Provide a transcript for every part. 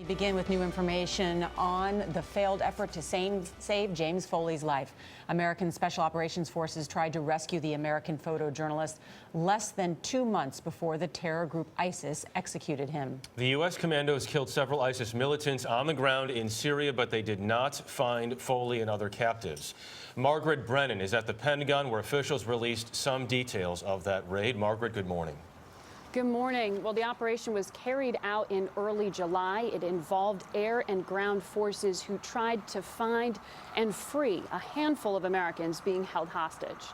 Begin with new information on the failed effort to save James Foley's life. American Special Operations Forces tried to rescue the American photojournalist less than 2 months before the terror group ISIS executed him. The U.S. commandos killed several ISIS militants on the ground in Syria, but they did not find Foley and other captives. Margaret Brennan is at the Pentagon, where officials released some details of that raid. Margaret, good morning. Good morning. Well, the operation was carried out in early July. It involved air and ground forces who tried to find and free a handful of Americans being held hostage.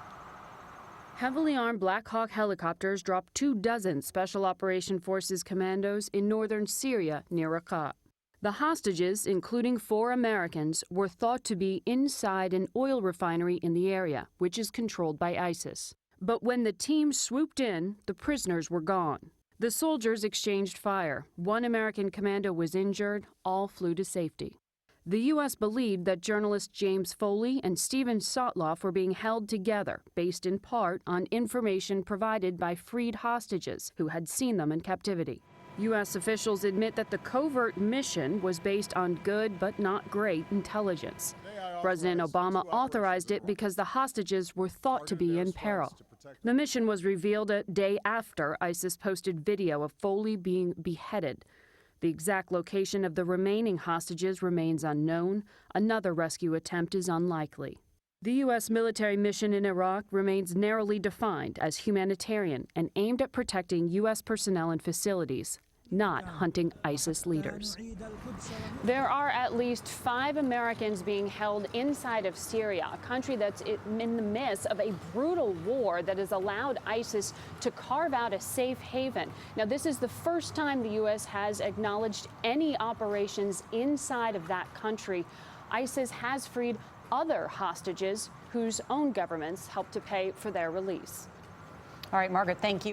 Heavily armed Black Hawk helicopters dropped 24 Special Operation Forces commandos in northern Syria near Raqqa. The hostages, including 4 Americans, were thought to be inside an oil refinery in the area, which is controlled by ISIS. But when the team swooped in, the prisoners were gone. The soldiers exchanged fire. 1 American commando was injured. All flew to safety. The U.S. believed that journalist James Foley and Steven Sotloff were being held together, based in part on information provided by freed hostages who had seen them in captivity. U.S. officials admit that the covert mission was based on good but not great intelligence. President Obama authorized it because the hostages were thought to be in peril. The mission was revealed a day after ISIS posted video of Foley being beheaded. The exact location of the remaining hostages remains unknown. Another rescue attempt is unlikely. The U.S. military mission in Iraq remains narrowly defined as humanitarian and aimed at protecting U.S. personnel and facilities, not hunting ISIS leaders. There are at least 5 Americans being held inside of Syria, a country that's in the midst of a brutal war that has allowed ISIS to carve out a safe haven. Now, this is the first time the U.S. has acknowledged any operations inside of that country. ISIS has freed other hostages whose own governments helped to pay for their release. All right, Margaret, thank you.